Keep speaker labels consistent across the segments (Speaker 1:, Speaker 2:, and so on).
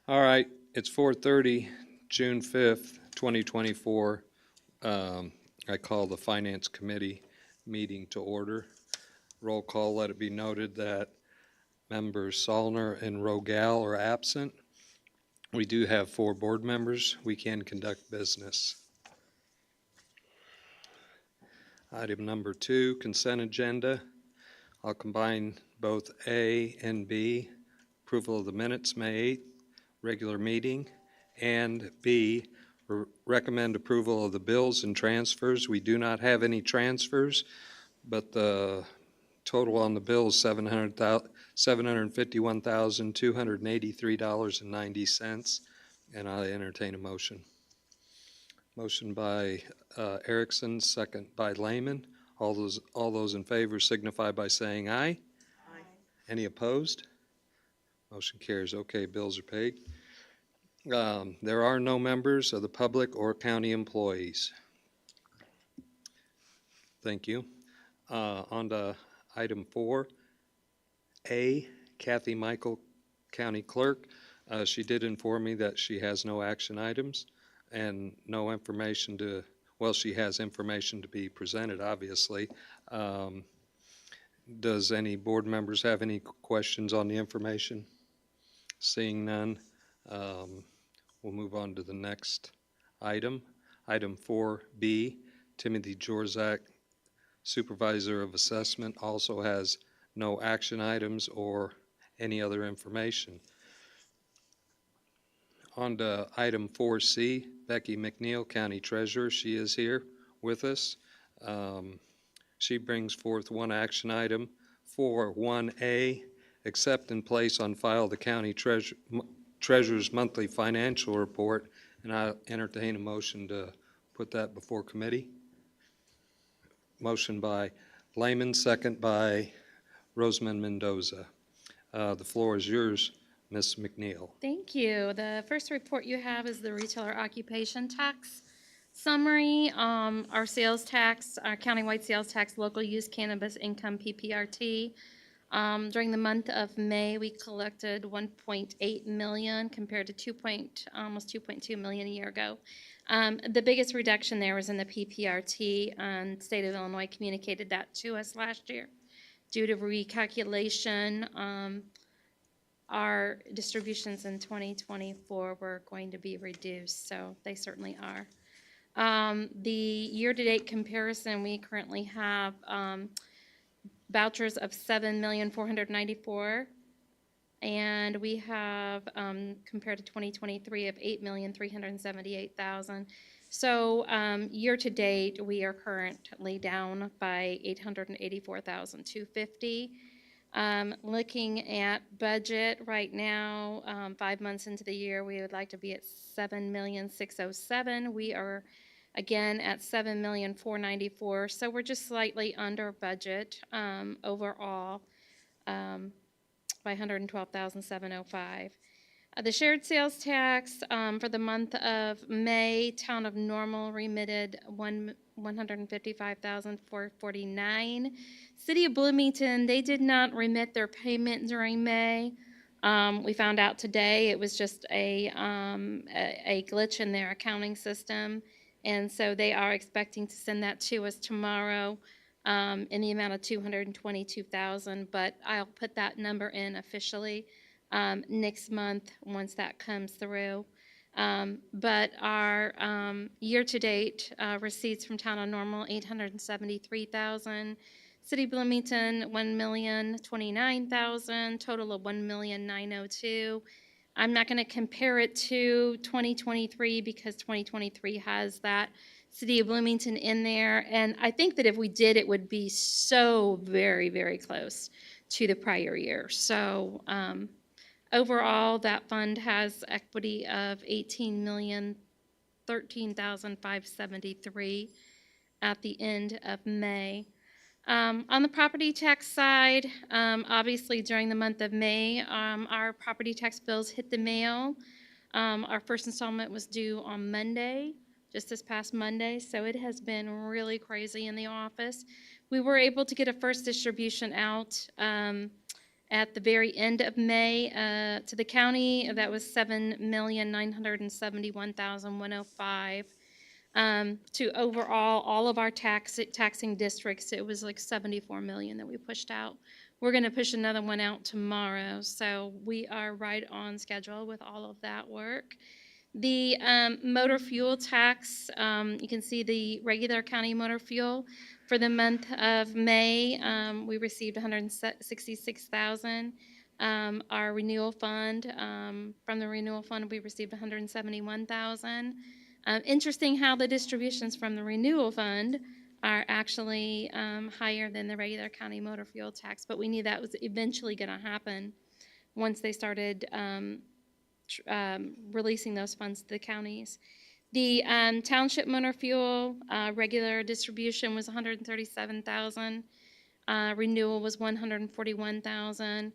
Speaker 1: All right, it's 4:30, June 5th, 2024. I call the Finance Committee meeting to order. Roll call, let it be noted that members Salner and Rogal are absent. We do have 4 board members. We can conduct business. Item number 2, consent agenda. I'll combine both A and B. Approval of the minutes, May 8th, regular meeting, and B, recommend approval of the bills and transfers. We do not have any transfers, but the total on the bill is $751,283.90, and I entertain a motion. Motion by Erickson, second by Lehman. All those in favor signify by saying aye.
Speaker 2: Aye.
Speaker 1: Any opposed? Motion carries. Okay, bills are paid. There are no members of the public or county employees. Thank you. On to item 4A, Kathy Michael, County Clerk. She did inform me that she has no action items and no information to, well, she has information to be presented, obviously. Does any board members have any questions on the information? Seeing none, we'll move on to the next item. Item 4B, Timothy Jorzak, Supervisor of Assessment, also has no action items or any other information. On to item 4C, Becky McNeil, County Treasurer. She is here with us. She brings forth one action item for 1A, accept and place on file the County Treasurer's monthly financial report, and I'll entertain a motion to put that before committee. Motion by Lehman, second by Rosamond Mendoza. The floor is yours, Ms. McNeil.
Speaker 3: Thank you. The first report you have is the retailer occupation tax summary. Our sales tax, our countywide sales tax, local use cannabis income PPRT. During the month of May, we collected 1.8 million compared to almost 2.2 million a year ago. The biggest reduction there was in the PPRT, and the state of Illinois communicated that to us last year. Due to recalculation, our distributions in 2024 were going to be reduced, so they certainly are. The year-to-date comparison, we currently have vouchers of $7,494,000, and we have compared to 2023 of $8,378,000. So year-to-date, we are currently down by $884,250. Looking at budget right now, 5 months into the year, we would like to be at $7,607,000. We are again at $7,494,000, so we're just slightly under budget overall by $112,705. The shared sales tax for the month of May, Town of Normal remitted $155,449. City of Bloomington, they did not remit their payment during May. We found out today it was just a glitch in their accounting system, and so they are expecting to send that to us tomorrow in the amount of $222,000. But I'll put that number in officially next month once that comes through. But our year-to-date receipts from Town of Normal, $873,000. City of Bloomington, $1,029,000. Total of $1,902,000. I'm not going to compare it to 2023 because 2023 has that City of Bloomington in there, and I think that if we did, it would be so very, very close to the prior year. So overall, that fund has equity of $18,013,573 at the end of May. On the property tax side, obviously during the month of May, our property tax bills hit the mail. Our first installment was due on Monday, just this past Monday, so it has been really crazy in the office. We were able to get a first distribution out at the very end of May to the county. That was $7,971,105. To overall, all of our taxing districts, it was like 74 million that we pushed out. We're going to push another one out tomorrow, so we are right on schedule with all of that work. The motor fuel tax, you can see the regular county motor fuel for the month of May. We received 166,000. Our renewal fund, from the renewal fund, we received 171,000. Interesting how the distributions from the renewal fund are actually higher than the regular county motor fuel tax, but we knew that was eventually going to happen once they started releasing those funds to the counties. The township motor fuel regular distribution was 137,000. Renewal was 141,000.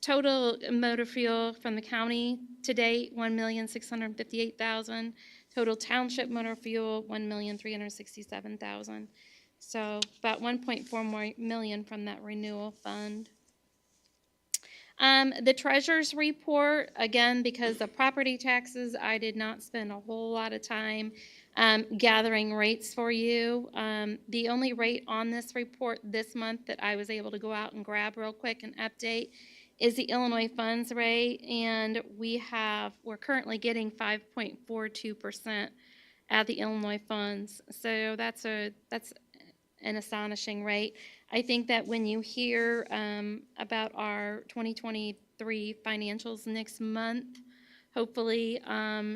Speaker 3: Total motor fuel from the county to date, 1,658,000. Total township motor fuel, 1,367,000. So about 1.4 million from that renewal fund. The treasurer's report, again, because of property taxes, I did not spend a whole lot of time gathering rates for you. The only rate on this report this month that I was able to go out and grab real quick and update is the Illinois funds rate, and we're currently getting 5.42% at the Illinois funds. So that's an astonishing rate. I think that when you hear about our 2023 financials next month, hopefully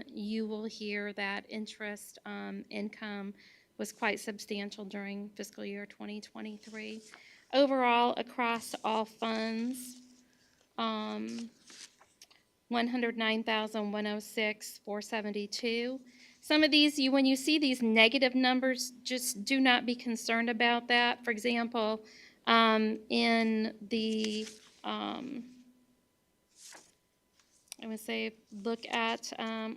Speaker 3: you will hear that interest income was quite substantial during fiscal year 2023. Overall, across all funds, 109,106,472. Some of these, when you see these negative numbers, just do not be concerned about that. For example, in the, I would say, look at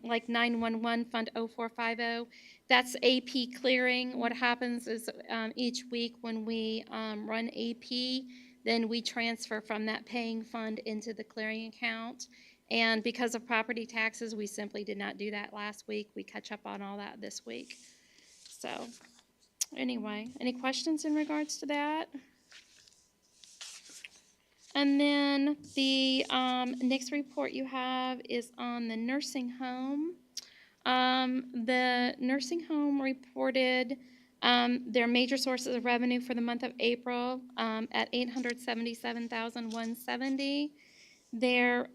Speaker 3: like 911 Fund 0450. That's AP clearing. What happens is each week when we run AP, then we transfer from that paying fund into the clearing account. And because of property taxes, we simply did not do that last week. We catch up on all that this week. So anyway, any questions in regards to that? And then the next report you have is on the nursing home. The nursing home reported their major sources of revenue for the month of April at $877,170. Their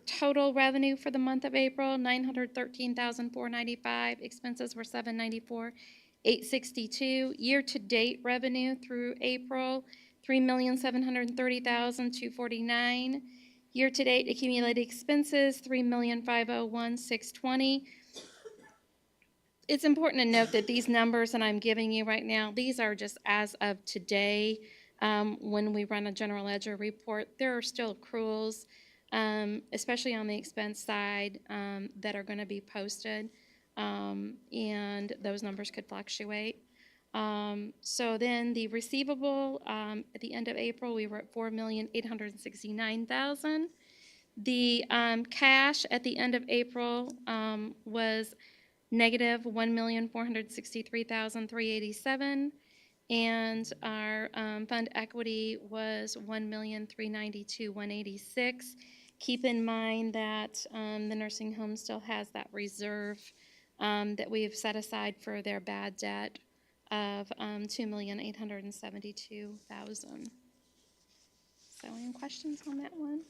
Speaker 3: total revenue for the month of April, $913,495. Expenses were $794,862. Year-to-date revenue through April, $3,730,249. Year-to-date accumulated expenses, $3,501,620. It's important to note that these numbers that I'm giving you right now, these are just as of today. When we run a general ledger report, there are still accruals, especially on the expense side, that are going to be posted, and those numbers could fluctuate. So then the receivable, at the end of April, we were at $4,869,000. The cash at the end of April was negative $1,463,387, and our fund equity was $1,392,186. Keep in mind that the nursing home still has that reserve that we have set aside for their bad debt of $2,872,000. So any questions on that one?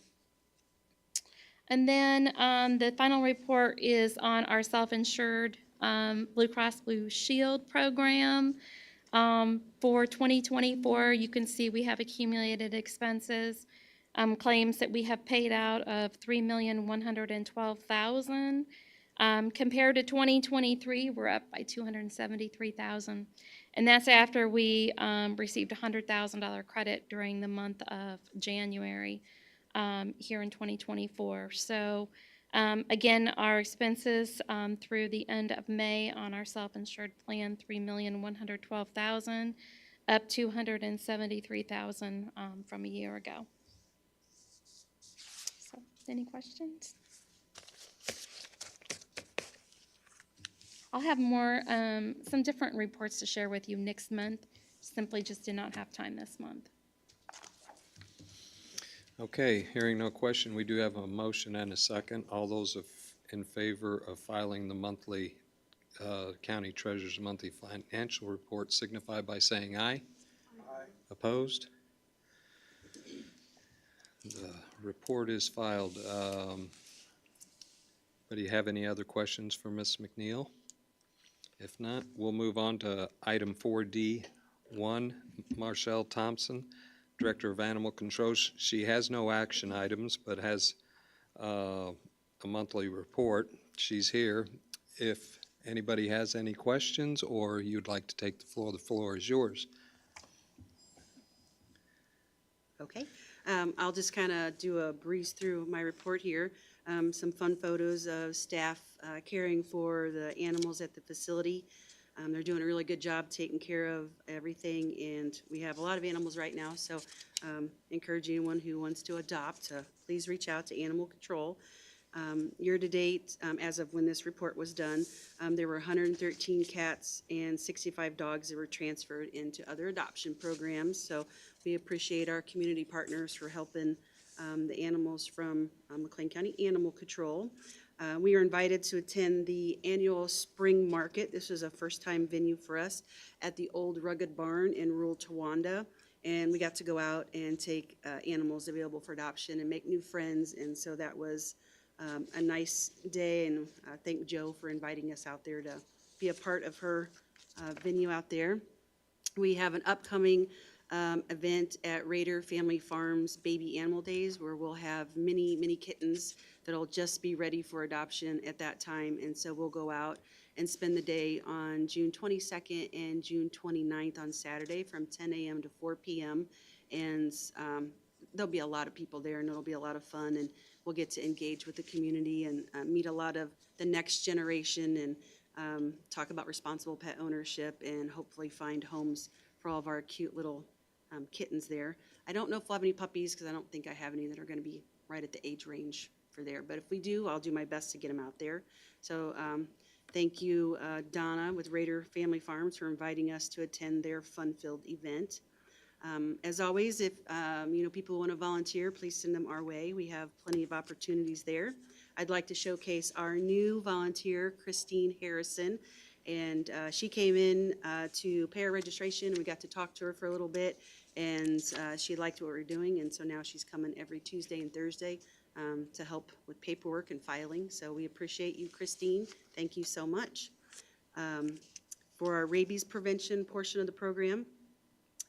Speaker 3: And then the final report is on our self-insured Blue Cross Blue Shield program. For 2024, you can see we have accumulated expenses, claims that we have paid out of $3,112,000. Compared to 2023, we're up by $273,000. And that's after we received a $100,000 credit during the month of January here in 2024. So again, our expenses through the end of May on our self-insured plan, $3,112,000. up $273,000 from a year ago. So, any questions? I'll have more, some different reports to share with you next month. Simply just did not have time this month.
Speaker 1: Okay, hearing no question, we do have a motion and a second. All those in favor of filing the monthly County Treasurer's Monthly Financial Report signify by saying aye. Aye. Opposed? The report is filed. But do you have any other questions for Ms. McNeil? If not, we'll move on to item 4D1, Marshall Thompson, Director of Animal Control. She has no action items, but has a monthly report. She's here. If anybody has any questions or you'd like to take the floor is yours.
Speaker 2: Okay, I'll just kind of do a breeze through my report here. Some fun photos of staff caring for the animals at the facility. They're doing a really good job taking care of everything, and we have a lot of animals right now, so encourage anyone who wants to adopt to please reach out to Animal Control. Year to date, as of when this report was done, there were 113 cats and 65 dogs that were transferred into other adoption programs. So we appreciate our community partners for helping the animals from McLean County Animal Control. We are invited to attend the annual spring market. This was a first-time venue for us at the old Rugged Barn in rural Towanda. And we got to go out and take animals available for adoption and make new friends. And so that was a nice day, and thank Joe for inviting us out there to be a part of her venue out there. We have an upcoming event at Raider Family Farms Baby Animal Days, where we'll have many kittens that'll just be ready for adoption at that time. And so we'll go out and spend the day on June 22nd and June 29th on Saturday from 10 a.m. to 4 p.m. And there'll be a lot of people there, and it'll be a lot of fun, and we'll get to engage with the community and meet a lot of the next generation and talk about responsible pet ownership and hopefully find homes for all of our cute little kittens there. I don't know if we'll have any puppies because I don't think I have any that are going to be right at the age range for there. But if we do, I'll do my best to get them out there. So thank you, Donna with Raider Family Farms, for inviting us to attend their fun-filled event. As always, if people want to volunteer, please send them our way. We have plenty of opportunities there. I'd like to showcase our new volunteer, Christine Harrison. And she came in to pay her registration. We got to talk to her for a little bit, and she liked what we were doing. And so now she's coming every Tuesday and Thursday to help with paperwork and filing. So we appreciate you, Christine. Thank you so much. For our rabies prevention portion of the program,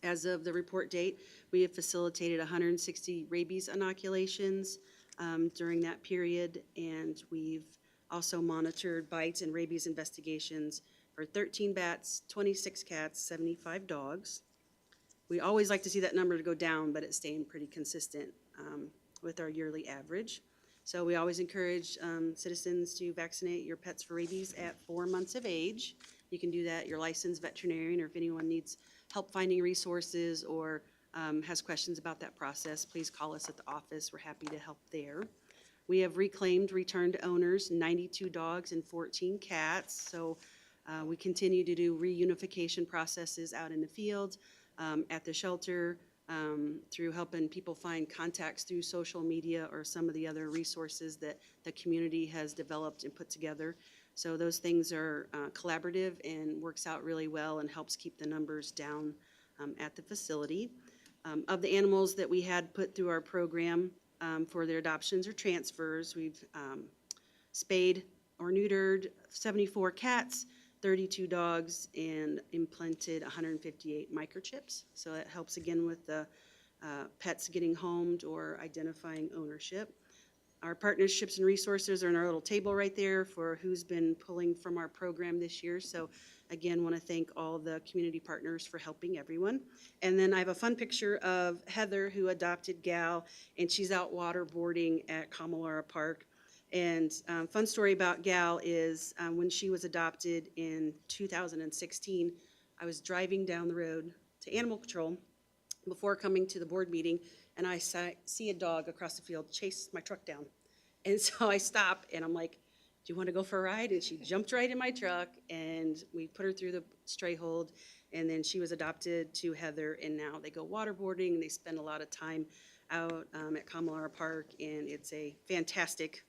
Speaker 2: as of the report date, we have facilitated 160 rabies inoculations during that period, and we've also monitored bites and rabies investigations for 13 bats, 26 cats, 75 dogs. We always like to see that number to go down, but it's staying pretty consistent with our yearly average. So we always encourage citizens to vaccinate your pets for rabies at 4 months of age. You can do that at your licensed veterinarian, or if anyone needs help finding resources or has questions about that process, please call us at the office. We're happy to help there. We have reclaimed, returned to owners, 92 dogs and 14 cats. So we continue to do reunification processes out in the field, at the shelter, through helping people find contacts through social media or some of the other resources that the community has developed and put together. So those things are collaborative and works out really well and helps keep the numbers down at the facility. Of the animals that we had put through our program for their adoptions or transfers, we've spayed or neutered 74 cats, 32 dogs, and implanted 158 microchips. So that helps again with the pets getting homed or identifying ownership. Our partnerships and resources are in our little table right there for who's been pulling from our program this year. So again, want to thank all the community partners for helping everyone. And then I have a fun picture of Heather, who adopted Gal, and she's out waterboarding at Kamalara Park. And fun story about Gal is when she was adopted in 2016, I was driving down the road to animal control before coming to the board meeting, and I see a dog across the field chase my truck down. And so I stop and I'm like, do you want to go for a ride? And she jumped right in my truck and we put her through the stray hold. And then she was adopted to Heather, and now they go waterboarding. They spend a lot of time out at Kamalara Park, and it's a fantastic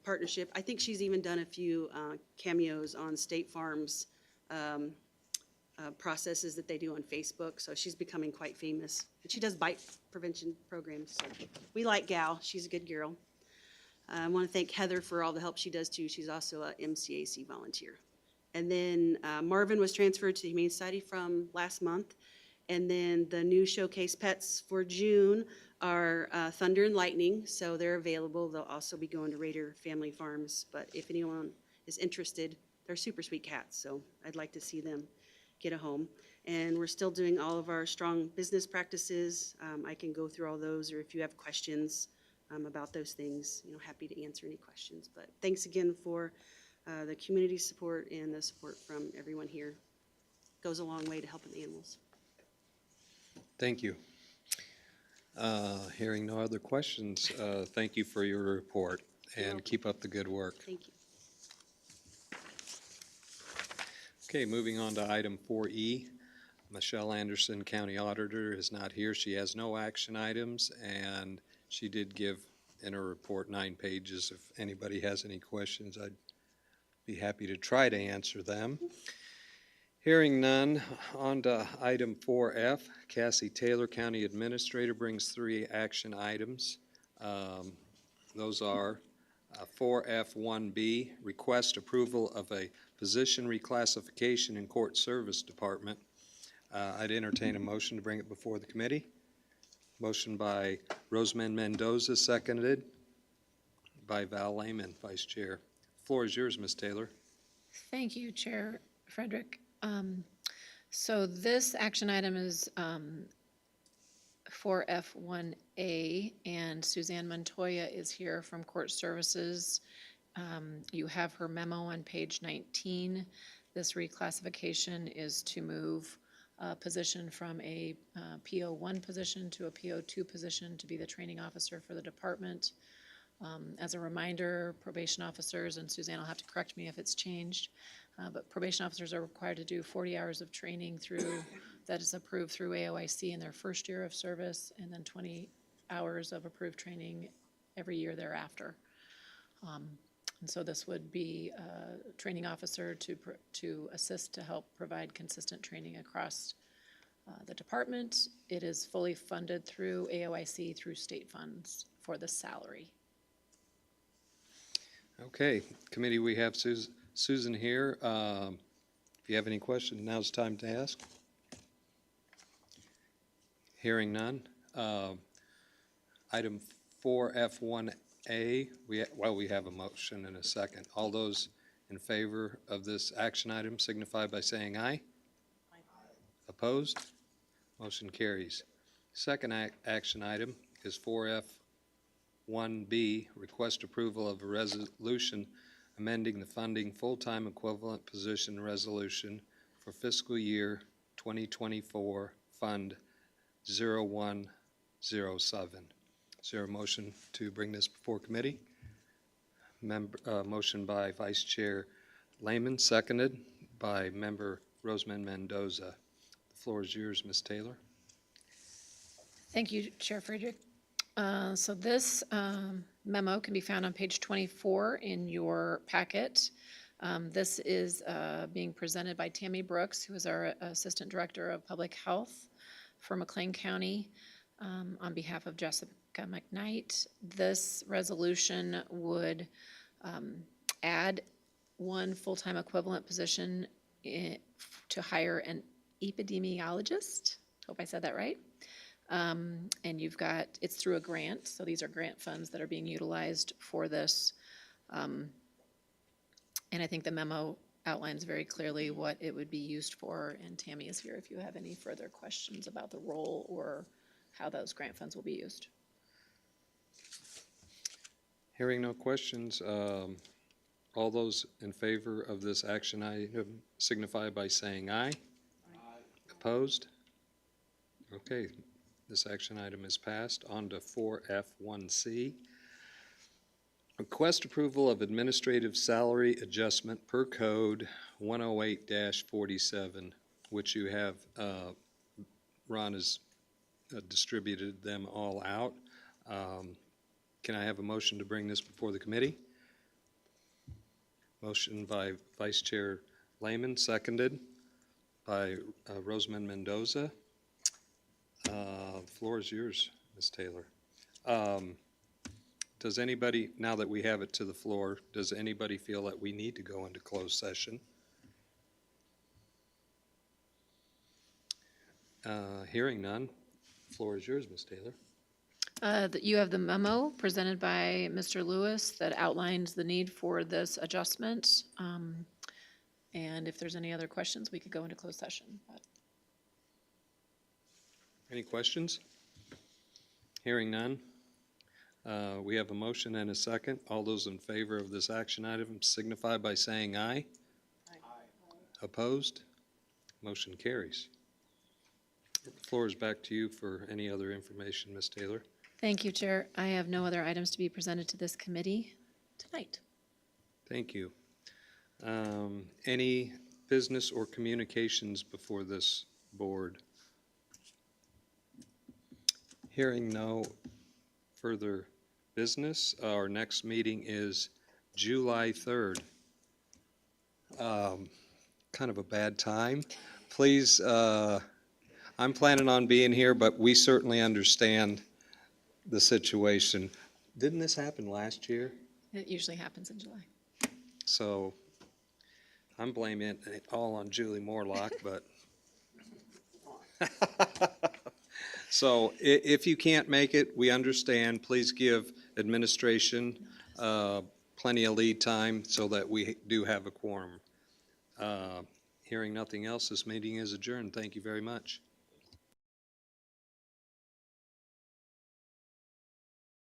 Speaker 2: partnership. I think she's even done a few cameos on State Farm's processes that they do on Facebook, so she's becoming quite famous. And she does bite prevention programs, so we like Gal. She's a good girl. I want to thank Heather for all the help she does too. She's also a MCAC volunteer. And then Marvin was transferred to the Humane Society from last month. And then the new showcase pets for June are Thunder and Lightning, so they're available. They'll also be going to Raider Family Farms, but if anyone is interested, they're super sweet cats, so I'd like to see them get a home. And we're still doing all of our strong business practices. I can go through all those, or if you have questions about those things, happy to answer any questions. But thanks again for the community support and the support from everyone here. Goes a long way to helping the animals.
Speaker 1: Thank you. Hearing no other questions, thank you for your report, and keep up the good work.
Speaker 2: Thank you.
Speaker 1: Okay, moving on to item 4E. Michelle Anderson, County Auditor, is not here. She has no action items, and she did give in her report 9 pages. If anybody has any questions, I'd be happy to try to answer them. Hearing none, on to item 4F. Cassie Taylor, County Administrator, brings 3 action items. Those are 4F1B, request approval of a position reclassification in Court Service Department. I'd entertain a motion to bring it before the committee. Motion by Rosamond Mendoza, seconded by Val Lehman, Vice Chair. Floor is yours, Ms. Taylor.
Speaker 4: Thank you, Chair Frederick. So this action item is 4F1A, and Suzanne Montoya is here from Court Services. You have her memo on page 19. This reclassification is to move a position from a PO1 position to a PO2 position to be the training officer for the department. As a reminder, probation officers, and Suzanne will have to correct me if it's changed, but probation officers are required to do 40 hours of training that is approved through AOIC in their first year of service, and then 20 hours of approved training every year thereafter. And so this would be a training officer to assist to help provide consistent training across the department. It is fully funded through AOIC through state funds for the salary.
Speaker 1: Okay, committee, we have Susan here. If you have any questions, now's the time to ask. Hearing none. Item 4F1A, we have a motion and a second. All those in favor of this action item signify by saying aye. Aye. Opposed? Motion carries. Second action item is 4F1B, request approval of a resolution amending the funding full-time equivalent position resolution for fiscal year 2024 Fund 0107. Is there a motion to bring this before committee? Motion by Vice Chair Lehman, seconded by Member Rosamond Mendoza. The floor is yours, Ms. Taylor.
Speaker 4: Thank you, Chair Frederick. So this memo can be found on page 24 in your packet. This is being presented by Tammy Brooks, who is our Assistant Director of Public Health for McLean County, on behalf of Jessica McKnight. This resolution would add 1 full-time equivalent position to hire an epidemiologist. Hope I said that right. And it's through a grant, so these are grant funds that are being utilized for this. And I think the memo outlines very clearly what it would be used for, and Tammy is here if you have any further questions about the role or how those grant funds will be used.
Speaker 1: Hearing no questions, all those in favor of this action item signify by saying aye. Aye. Opposed? Okay, this action item is passed. On to 4F1C. Request approval of administrative salary adjustment per code 108-47, which you have, Ron has distributed them all out. Can I have a motion to bring this before the committee? Motion by Vice Chair Lehman, seconded by Rosamond Mendoza. The floor is yours, Ms. Taylor. Does anybody, now that we have it to the floor, does anybody feel that we need to go into closed session? Hearing none, floor is yours, Ms. Taylor.
Speaker 4: That you have the memo presented by Mr. Lewis that outlines the need for this adjustment. And if there's any other questions, we could go into closed session.
Speaker 1: Any questions? Hearing none. We have a motion and a second. All those in favor of this action item signify by saying aye. Aye. Opposed? Motion carries. The floor is back to you for any other information, Ms. Taylor.
Speaker 4: Thank you, Chair. I have no other items to be presented to this committee tonight.
Speaker 1: Thank you. Any business or communications before this board? Hearing no further business, our next meeting is July 3rd. Kind of a bad time. Please, I'm planning on being here, but we certainly understand the situation. Didn't this happen last year?
Speaker 4: It usually happens in July.
Speaker 1: So I'm blaming it all on Julie Morlock, but. So if you can't make it, we understand. Please give administration plenty of lead time so that we do have a quorum. Hearing nothing else, this meeting is adjourned. Thank you very much.